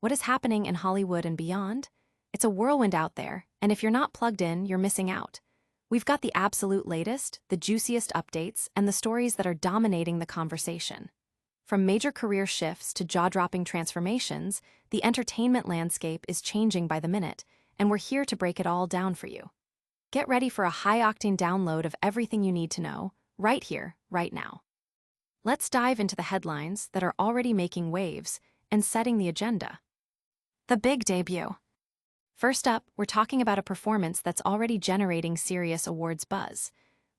What is happening in Hollywood and beyond? It's a whirlwind out there, and if you're not plugged in, you're missing out. We've got the absolute latest, the juiciest updates, and the stories that are dominating the conversation. From major career shifts to jaw-dropping transformations, the entertainment landscape is changing by the minute, and we're here to break it all down for you. Get ready for a high-octane download of everything you need to know, right here, right now. Let's dive into the headlines that are already making waves and setting the agenda. The big debut. First up, we're talking about a performance that's already generating serious awards buzz.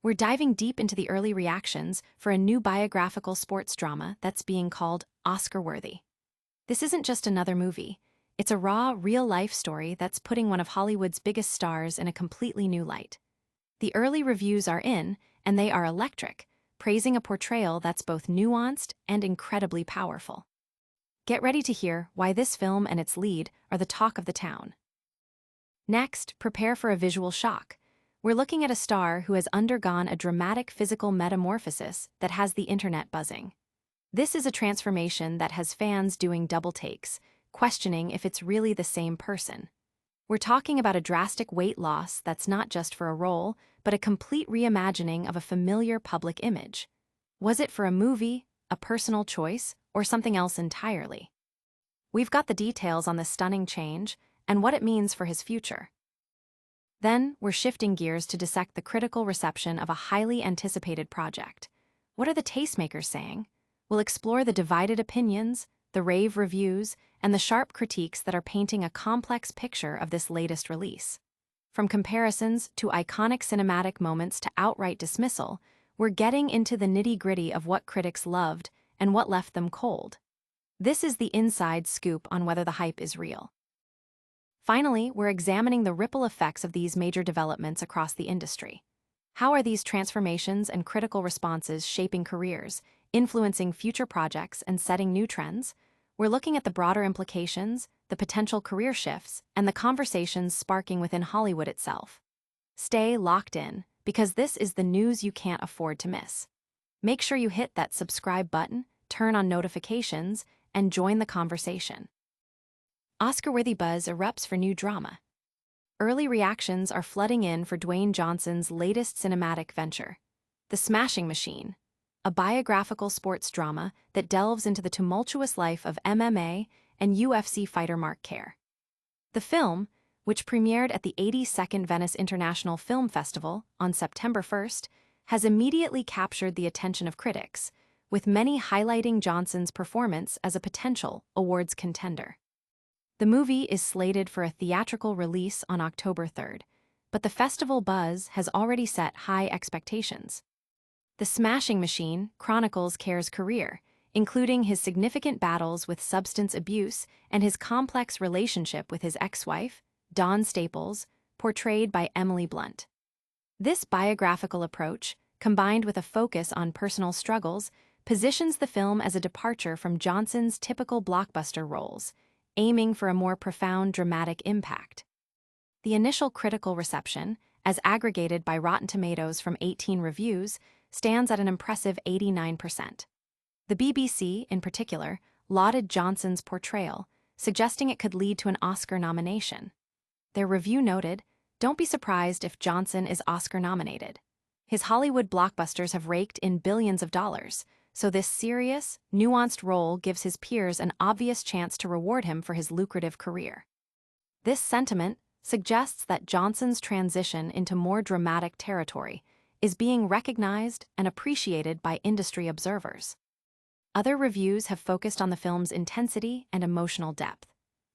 We're diving deep into the early reactions for a new biographical sports drama that's being called Oscar-worthy. This isn't just another movie. It's a raw, real-life story that's putting one of Hollywood's biggest stars in a completely new light. The early reviews are in, and they are electric, praising a portrayal that's both nuanced and incredibly powerful. Get ready to hear why this film and its lead are the talk of the town. Next, prepare for a visual shock. We're looking at a star who has undergone a dramatic physical metamorphosis that has the internet buzzing. This is a transformation that has fans doing double takes, questioning if it's really the same person. We're talking about a drastic weight loss that's not just for a role, but a complete reimagining of a familiar public image. Was it for a movie, a personal choice, or something else entirely? We've got the details on this stunning change and what it means for his future. Then, we're shifting gears to dissect the critical reception of a highly anticipated project. What are the tastemakers saying? We'll explore the divided opinions, the rave reviews, and the sharp critiques that are painting a complex picture of this latest release. From comparisons to iconic cinematic moments to outright dismissal, we're getting into the nitty-gritty of what critics loved and what left them cold. This is the inside scoop on whether the hype is real. Finally, we're examining the ripple effects of these major developments across the industry. How are these transformations and critical responses shaping careers, influencing future projects, and setting new trends? We're looking at the broader implications, the potential career shifts, and the conversations sparking within Hollywood itself. Stay locked in, because this is the news you can't afford to miss. Make sure you hit that subscribe button, turn on notifications, and join the conversation. Oscar-worthy buzz erupts for new drama. Early reactions are flooding in for Dwayne Johnson's latest cinematic venture, The Smashing Machine, a biographical sports drama that delves into the tumultuous life of MMA and UFC fighter Mark Kerr. The film, which premiered at the 82nd Venice International Film Festival on September 1st, has immediately captured the attention of critics, with many highlighting Johnson's performance as a potential awards contender. The movie is slated for a theatrical release on October 3rd, but the festival buzz has already set high expectations. The Smashing Machine chronicles Kerr's career, including his significant battles with substance abuse and his complex relationship with his ex-wife, Dawn Staples, portrayed by Emily Blunt. This biographical approach, combined with a focus on personal struggles, positions the film as a departure from Johnson's typical blockbuster roles, aiming for a more profound dramatic impact. The initial critical reception, as aggregated by Rotten Tomatoes from 18 reviews, stands at an impressive 89%. The BBC, in particular, lauded Johnson's portrayal, suggesting it could lead to an Oscar nomination. Their review noted, "Don't be surprised if Johnson is Oscar nominated. His Hollywood blockbusters have raked in billions of dollars, so this serious, nuanced role gives his peers an obvious chance to reward him for his lucrative career." This sentiment suggests that Johnson's transition into more dramatic territory is being recognized and appreciated by industry observers. Other reviews have focused on the film's intensity and emotional depth.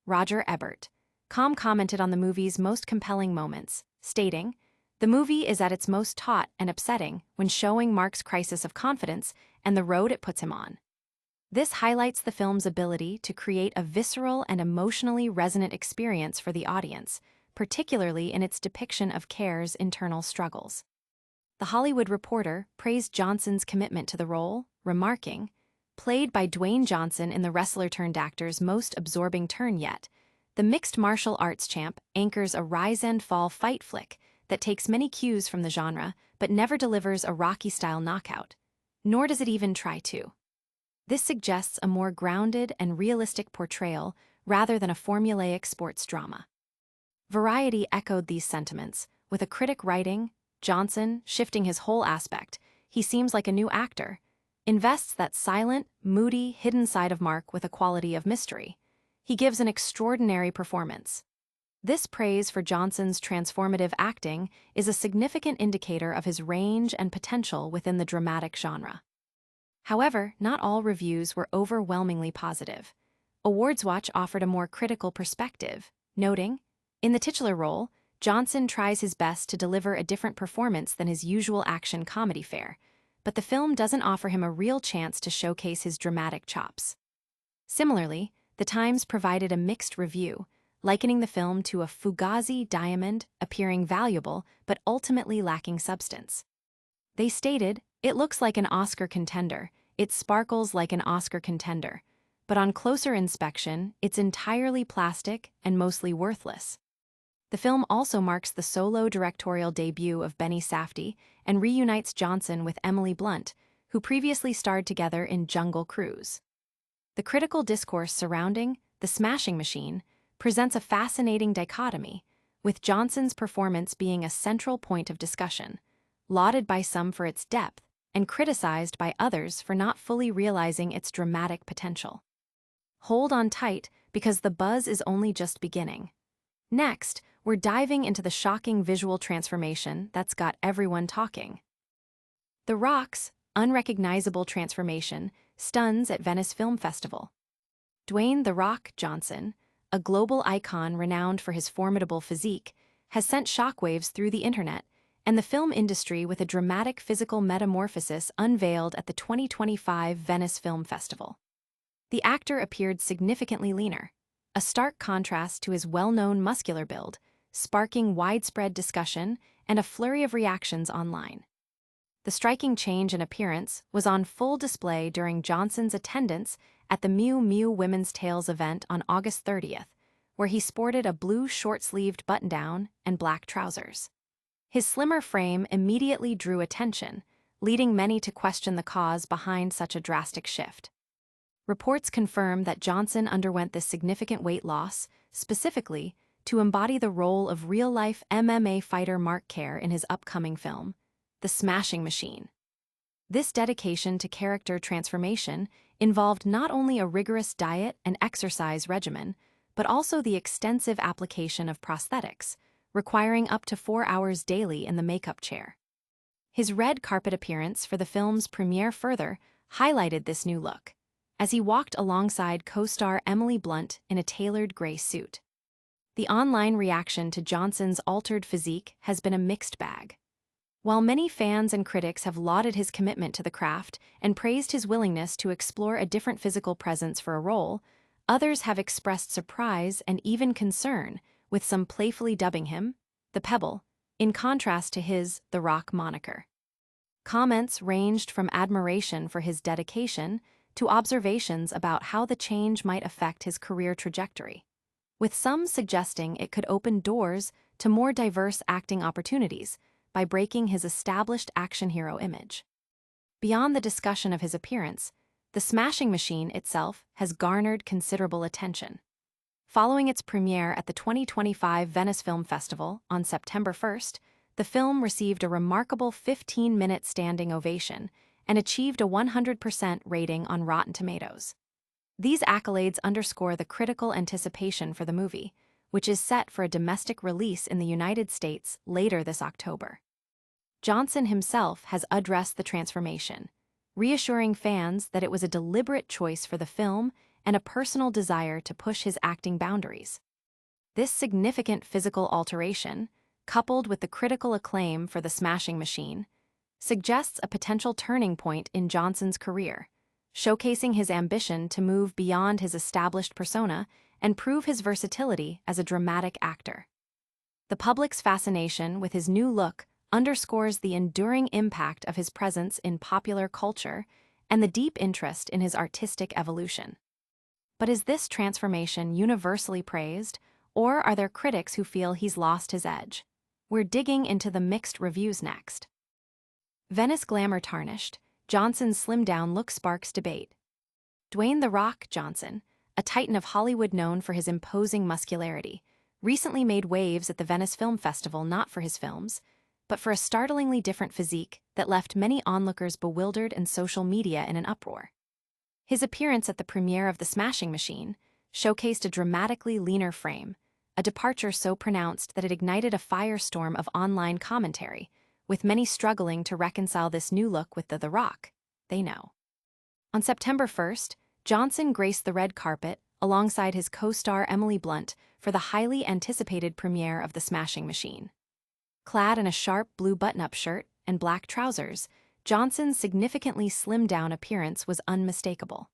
Roger Ebert commented on the movie's most compelling moments, stating, "The movie is at its most taut and upsetting when showing Mark's crisis of confidence and the road it puts him on." This highlights the film's ability to create a visceral and emotionally resonant experience for the audience, particularly in its depiction of Kerr's internal struggles. The Hollywood Reporter praised Johnson's commitment to the role, remarking, "Played by Dwayne Johnson in the wrestler-turned-actor's most absorbing turn yet, the mixed martial arts champ anchors a rise-and-fall fight flick that takes many cues from the genre but never delivers a Rocky-style knockout, nor does it even try to." This suggests a more grounded and realistic portrayal rather than a formulaic sports drama. Variety echoed these sentiments, with a critic writing, "Johnson, shifting his whole aspect, he seems like a new actor, invests that silent, moody, hidden side of Mark with a quality of mystery. He gives an extraordinary performance." This praise for Johnson's transformative acting is a significant indicator of his range and potential within the dramatic genre. However, not all reviews were overwhelmingly positive. Awards Watch offered a more critical perspective, noting, "In the titular role, Johnson tries his best to deliver a different performance than his usual action comedy fare, but the film doesn't offer him a real chance to showcase his dramatic chops." Similarly, The Times provided a mixed review, likening the film to a fugazi diamond appearing valuable but ultimately lacking substance. They stated, "It looks like an Oscar contender, it sparkles like an Oscar contender, but on closer inspection, it's entirely plastic and mostly worthless." The film also marks the solo directorial debut of Benny Safdie and reunites Johnson with Emily Blunt, who previously starred together in Jungle Cruise. The critical discourse surrounding The Smashing Machine presents a fascinating dichotomy, with Johnson's performance being a central point of discussion, lauded by some for its depth and criticized by others for not fully realizing its dramatic potential. Hold on tight, because the buzz is only just beginning. Next, we're diving into the shocking visual transformation that's got everyone talking. The Rock's unrecognizable transformation stuns at Venice Film Festival. Dwayne The Rock Johnson, a global icon renowned for his formidable physique, has sent shockwaves through the internet and the film industry with a dramatic physical metamorphosis unveiled at the 2025 Venice Film Festival. The actor appeared significantly leaner, a stark contrast to his well-known muscular build, sparking widespread discussion and a flurry of reactions online. The striking change in appearance was on full display during Johnson's attendance at the Miu Miu Women's Tales event on August 30th, where he sported a blue short-sleeved button-down and black trousers. His slimmer frame immediately drew attention, leading many to question the cause behind such a drastic shift. Reports confirm that Johnson underwent this significant weight loss, specifically to embody the role of real-life MMA fighter Mark Kerr in his upcoming film, The Smashing Machine. This dedication to character transformation involved not only a rigorous diet and exercise regimen, but also the extensive application of prosthetics, requiring up to 4 hours daily in the makeup chair. His red carpet appearance for the film's premiere further highlighted this new look, as he walked alongside co-star Emily Blunt in a tailored gray suit. The online reaction to Johnson's altered physique has been a mixed bag. While many fans and critics have lauded his commitment to the craft and praised his willingness to explore a different physical presence for a role, others have expressed surprise and even concern, with some playfully dubbing him the Pebble, in contrast to his The Rock moniker. Comments ranged from admiration for his dedication to observations about how the change might affect his career trajectory, with some suggesting it could open doors to more diverse acting opportunities by breaking his established action hero image. Beyond the discussion of his appearance, The Smashing Machine itself has garnered considerable attention. Following its premiere at the 2025 Venice Film Festival on September 1st, the film received a remarkable 15-minute standing ovation and achieved a 100% rating on Rotten Tomatoes. These accolades underscore the critical anticipation for the movie, which is set for a domestic release in the United States later this October. Johnson himself has addressed the transformation, reassuring fans that it was a deliberate choice for the film and a personal desire to push his acting boundaries. This significant physical alteration, coupled with the critical acclaim for The Smashing Machine, suggests a potential turning point in Johnson's career, showcasing his ambition to move beyond his established persona and prove his versatility as a dramatic actor. The public's fascination with his new look underscores the enduring impact of his presence in popular culture and the deep interest in his artistic evolution. But is this transformation universally praised, or are there critics who feel he's lost his edge? We're digging into the mixed reviews next. Venice glamour tarnished, Johnson's slimmed-down look sparks debate. Dwayne The Rock Johnson, a titan of Hollywood known for his imposing muscularity, recently made waves at the Venice Film Festival not for his films, but for a startlingly different physique that left many onlookers bewildered and social media in an uproar. His appearance at the premiere of The Smashing Machine showcased a dramatically leaner frame, a departure so pronounced that it ignited a firestorm of online commentary, with many struggling to reconcile this new look with the Rock they know. On September 1st, Johnson graced the red carpet alongside his co-star Emily Blunt for the highly anticipated premiere of The Smashing Machine. Clad in a sharp blue button-up shirt and black trousers, Johnson's significantly slimmed-down appearance was unmistakable.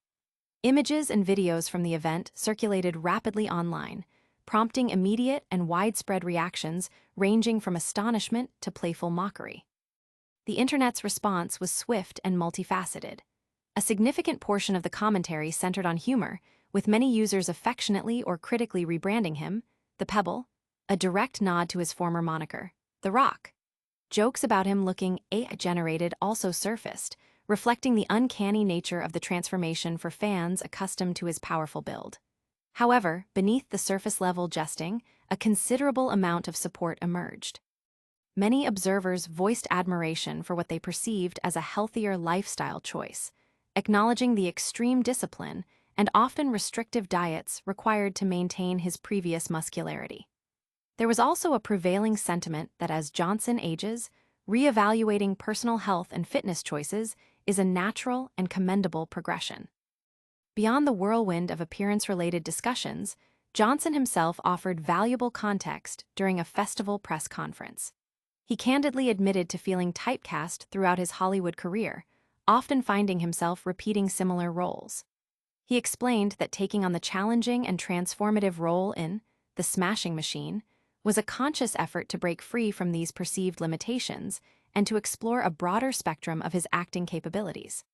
Images and videos from the event circulated rapidly online, prompting immediate and widespread reactions ranging from astonishment to playful mockery. The internet's response was swift and multifaceted. A significant portion of the commentary centered on humor, with many users affectionately or critically rebranding him the Pebble, a direct nod to his former moniker, The Rock. Jokes about him looking AI-generated also surfaced, reflecting the uncanny nature of the transformation for fans accustomed to his powerful build. However, beneath the surface-level jesting, a considerable amount of support emerged. Many observers voiced admiration for what they perceived as a healthier lifestyle choice, acknowledging the extreme discipline and often restrictive diets required to maintain his previous muscularity. There was also a prevailing sentiment that as Johnson ages, reevaluating personal health and fitness choices is a natural and commendable progression. Beyond the whirlwind of appearance-related discussions, Johnson himself offered valuable context during a festival press conference. He candidly admitted to feeling typecast throughout his Hollywood career, often finding himself repeating similar roles. He explained that taking on the challenging and transformative role in The Smashing Machine was a conscious effort to break free from these perceived limitations and to explore a broader spectrum of his acting capabilities.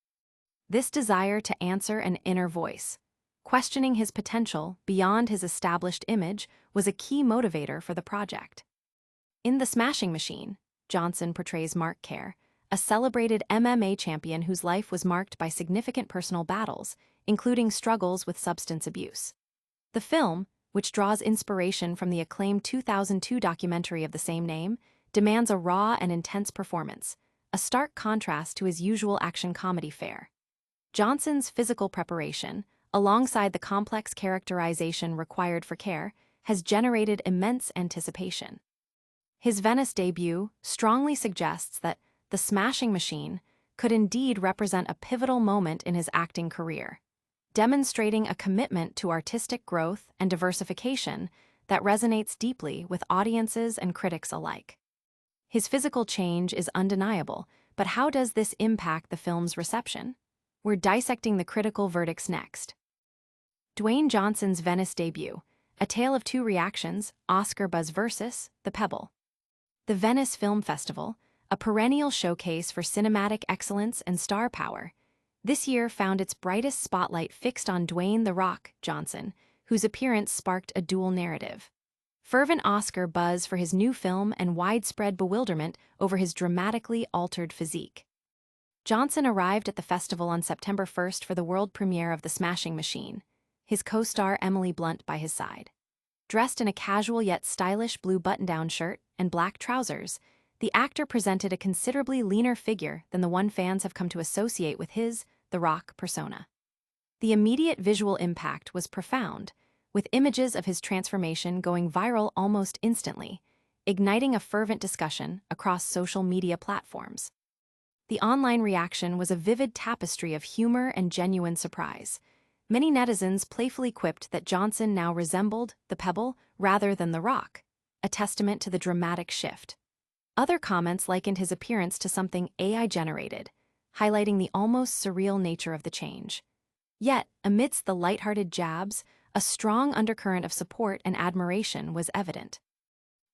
This desire to answer an inner voice, questioning his potential beyond his established image, was a key motivator for the project. In The Smashing Machine, Johnson portrays Mark Kerr, a celebrated MMA champion whose life was marked by significant personal battles, including struggles with substance abuse. The film, which draws inspiration from the acclaimed 2002 documentary of the same name, demands a raw and intense performance, a stark contrast to his usual action comedy fare. Johnson's physical preparation, alongside the complex characterization required for Kerr, has generated immense anticipation. His Venice debut strongly suggests that The Smashing Machine could indeed represent a pivotal moment in his acting career, demonstrating a commitment to artistic growth and diversification that resonates deeply with audiences and critics alike. His physical change is undeniable, but how does this impact the film's reception? We're dissecting the critical verdicts next. Dwayne Johnson's Venice debut, a tale of two reactions, Oscar buzz versus The Pebble. The Venice Film Festival, a perennial showcase for cinematic excellence and star power, this year found its brightest spotlight fixed on Dwayne The Rock Johnson, whose appearance sparked a dual narrative. Fervent Oscar buzz for his new film and widespread bewilderment over his dramatically altered physique. Johnson arrived at the festival on September 1st for the world premiere of The Smashing Machine, his co-star Emily Blunt by his side. Dressed in a casual yet stylish blue button-down shirt and black trousers, the actor presented a considerably leaner figure than the one fans have come to associate with his The Rock persona. The immediate visual impact was profound, with images of his transformation going viral almost instantly, igniting a fervent discussion across social media platforms. The online reaction was a vivid tapestry of humor and genuine surprise. Many netizens playfully quipped that Johnson now resembled the Pebble rather than The Rock, a testament to the dramatic shift. Other comments likened his appearance to something AI-generated, highlighting the almost surreal nature of the change. Yet, amidst the lighthearted jabs, a strong undercurrent of support and admiration was evident.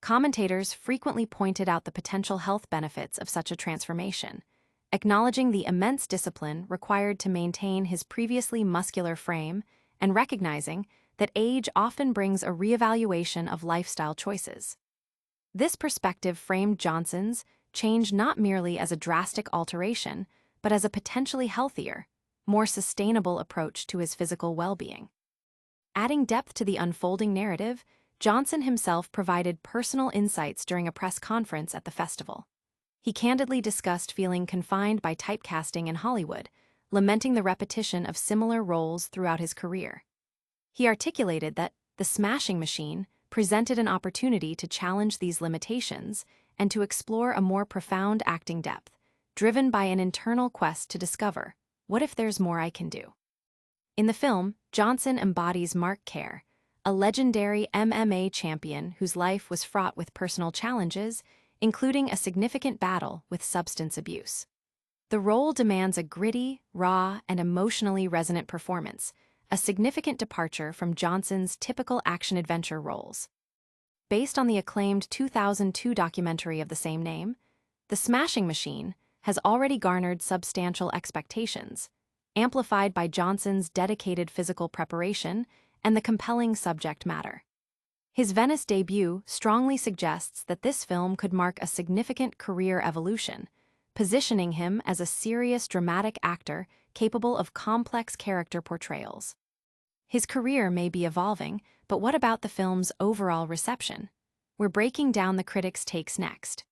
Commentators frequently pointed out the potential health benefits of such a transformation, acknowledging the immense discipline required to maintain his previously muscular frame and recognizing that age often brings a reevaluation of lifestyle choices. This perspective framed Johnson's change not merely as a drastic alteration, but as a potentially healthier, more sustainable approach to his physical well-being. Adding depth to the unfolding narrative, Johnson himself provided personal insights during a press conference at the festival. He candidly discussed feeling confined by typecasting in Hollywood, lamenting the repetition of similar roles throughout his career. He articulated that The Smashing Machine presented an opportunity to challenge these limitations and to explore a more profound acting depth, driven by an internal quest to discover, what if there's more I can do? In the film, Johnson embodies Mark Kerr, a legendary MMA champion whose life was fraught with personal challenges, including a significant battle with substance abuse. The role demands a gritty, raw, and emotionally resonant performance, a significant departure from Johnson's typical action-adventure roles. Based on the acclaimed 2002 documentary of the same name, The Smashing Machine has already garnered substantial expectations, amplified by Johnson's dedicated physical preparation and the compelling subject matter. His Venice debut strongly suggests that this film could mark a significant career evolution, positioning him as a serious dramatic actor capable of complex character portrayals. His career may be evolving, but what about the film's overall reception? We're breaking down the critics' takes next.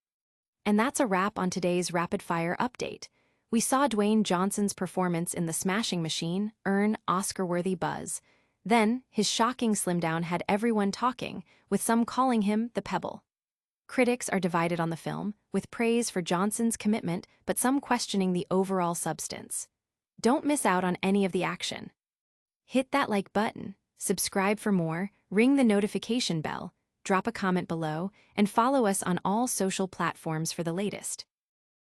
And that's a wrap on today's rapid-fire update. We saw Dwayne Johnson's performance in The Smashing Machine earn Oscar-worthy buzz. Then, his shocking slim-down had everyone talking, with some calling him the Pebble. Critics are divided on the film, with praise for Johnson's commitment but some questioning the overall substance. Don't miss out on any of the action. Hit that like button, subscribe for more, ring the notification bell, drop a comment below, and follow us on all social platforms for the latest.